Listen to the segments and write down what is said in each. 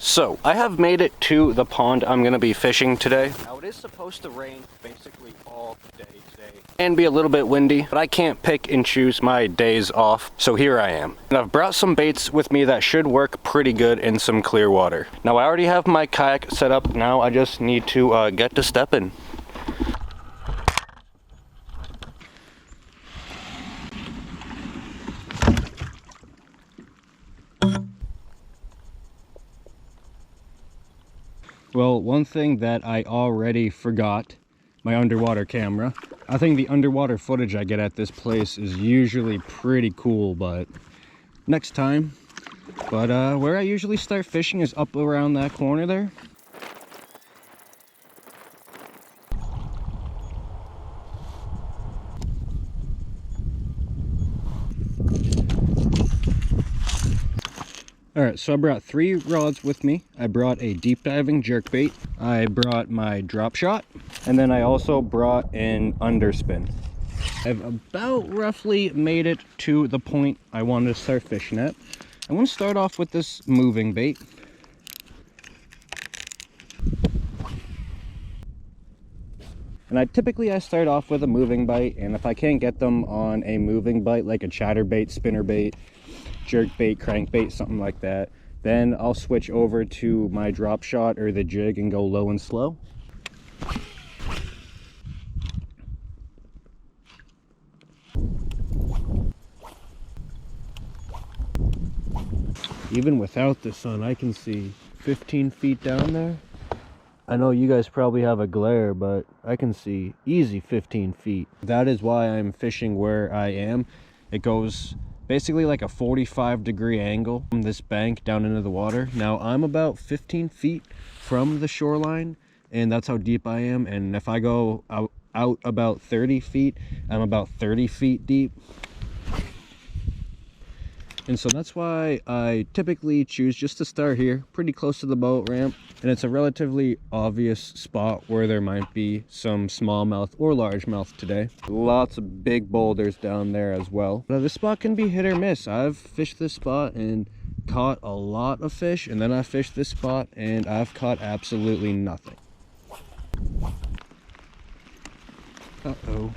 So, I have made it to the pond I'm going to be fishing today. Now, it is supposed to rain basically all day today and be a little bit windy, but I can't pick and choose my days off, so here I am. And I've brought some baits with me that should work pretty good in some clear water. Now, I already have my kayak set up. Now, I just need to get to stepping. Well, one thing that I already forgot, my underwater camera. I think the underwater footage I get at this place is usually pretty cool, but next time. But where I usually start fishing is up around that corner there. Alright, so I brought 3 rods with me. I brought a deep diving jerkbait. I brought my drop shot. And then I also brought an underspin. I've about roughly made it to the point I wanted to start fishing at. I want to start off with this moving bait. And I start off with a moving bite, and if I can't get them on a moving bite like a chatterbait, spinnerbait, jerkbait, crankbait, something like that, then I'll switch over to my drop shot or the jig and go low and slow. Even without the sun, I can see 15 feet down there. I know you guys probably have a glare, but I can see easy 15 feet. That is why I'm fishing where I am. It goes basically like a 45-degree angle from this bank down into the water. Now I'm about 15 feet from the shoreline, and that's how deep I am. And if I go out about 30 feet, I'm about 30 feet deep. And so that's why I typically choose just to start here, pretty close to the boat ramp. And it's a relatively obvious spot where there might be some smallmouth or largemouth today. Lots of big boulders down there as well. Now this spot can be hit or miss. I've fished this spot and caught a lot of fish, and then I fished this spot and I've caught absolutely nothing. Uh-oh.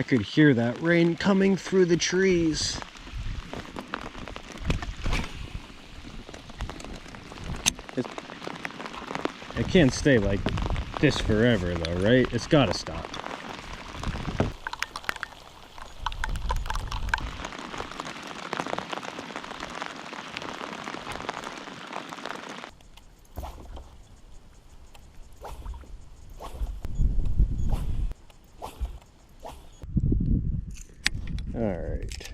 I could hear that rain coming through the trees. It can't stay like this forever though, right? It's gotta stop. All right.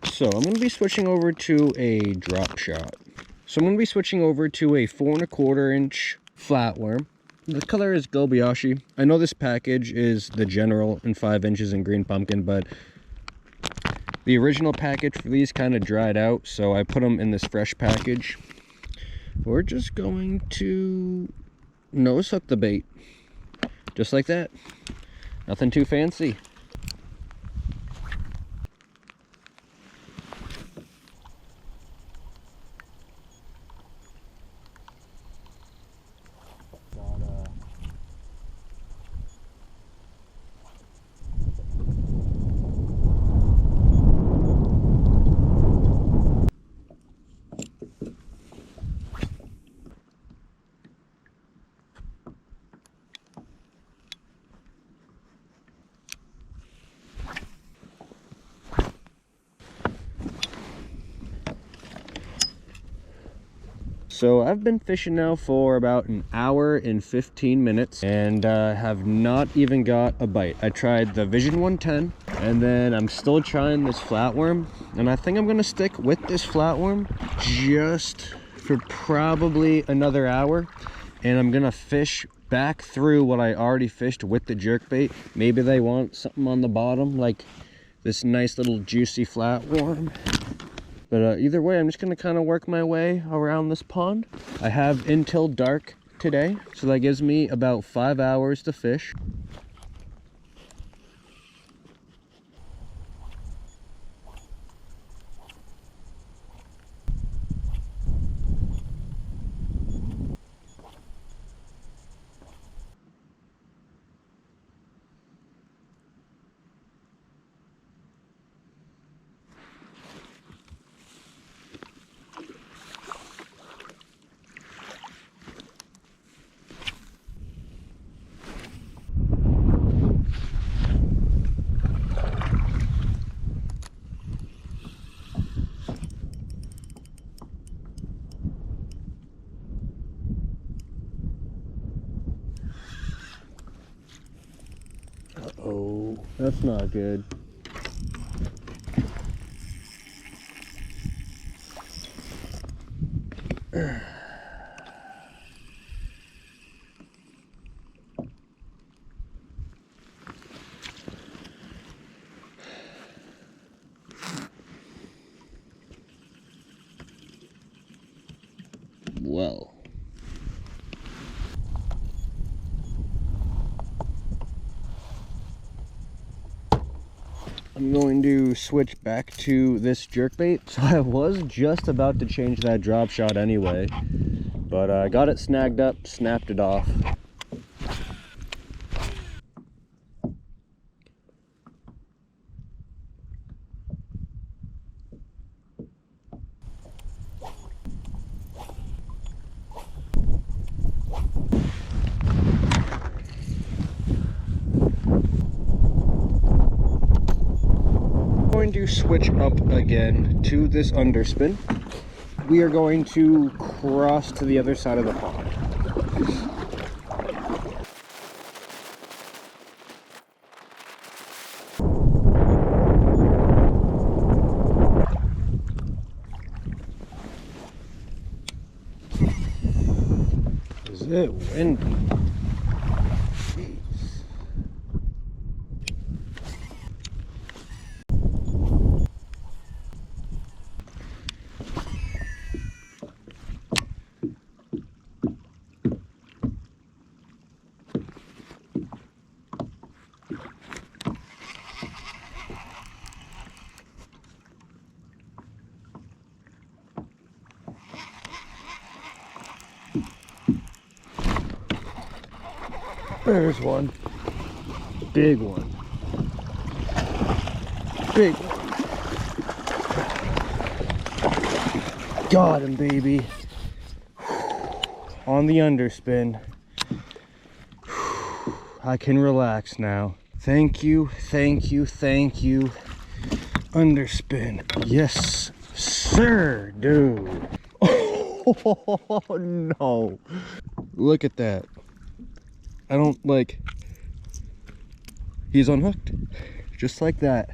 So I'm going to be switching over to a drop shot. So I'm going to be switching over to a 4 1/4 inch flatworm. The color is Gobiashi. I know this package is the general in 5 inches in green pumpkin, but the original package for these kind of dried out, so I put them in this fresh package. We're just going to nose hook the bait, just like that. Nothing too fancy. So I've been fishing now for about an hour and 15 minutes and have not even got a bite. I tried the Vision 110 and then I'm still trying this flatworm, and I think I'm gonna stick with this flatworm just for probably another hour, and I'm gonna fish back through what I already fished with the jerkbait. Maybe they want something on the bottom like this nice little juicy flatworm. But either way, I'm just going to kind of work my way around this pond. I have until dark today, so that gives me about 5 hours to fish. Oh, that's not good. Well. I'm going to switch back to this jerkbait. So I was just about to change that drop shot anyway, but I got it snagged up, snapped it off. Going to switch up again to this underspin. We are going to cross to the other side of the pond. Is it windy? There's one. Big one. Big one. Got him, baby. On the underspin. I can relax now. Thank you, thank you, thank you. Underspin. Yes, sir, dude. Oh, no. Look at that. I don't like, he's unhooked, just like that.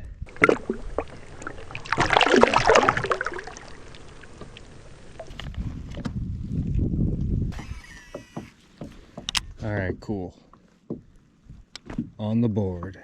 All right, cool. On the board.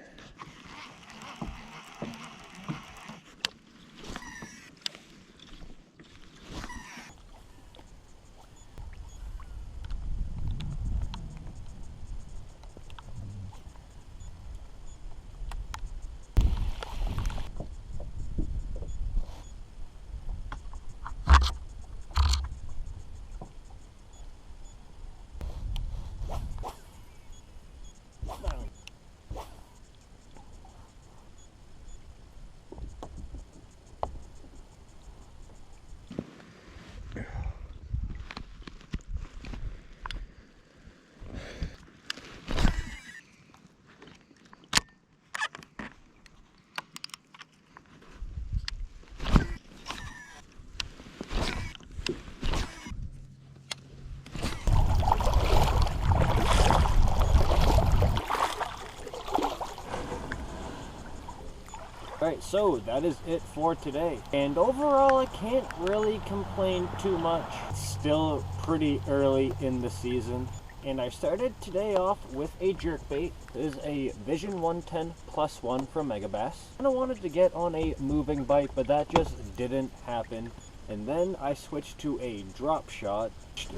Alright, so that is it for today. And overall, I can't really complain too much. It's still pretty early in the season. And I started today off with a jerkbait. This is a Vision 110 +1 from Megabass. I wanted to get on a moving bite, but that just didn't happen. And then I switched to a drop shot.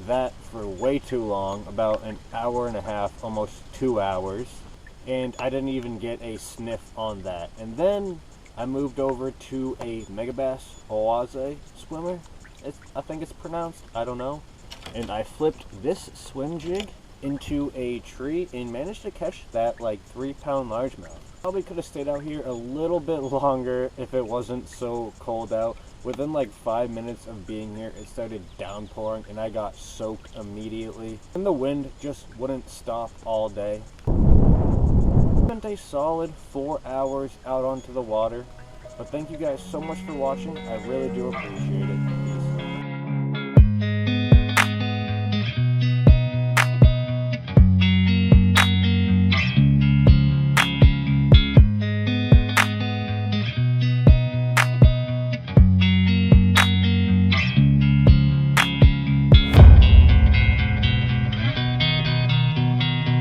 That for way too long, about an hour and a half, almost 2 hours. And I didn't even get a sniff on that. And then I moved over to a megabass oase swimmer. I think it's pronounced, I don't know. And I flipped this swim jig into a tree and managed to catch that like 3-pound largemouth. Probably could have stayed out here a little bit longer if it wasn't so cold out. Within like 5 minutes of being here, it started downpouring and I got soaked immediately. And the wind just wouldn't stop all day. Spent a solid 4 hours out onto the water. But thank you guys so much for watching. I really do appreciate it.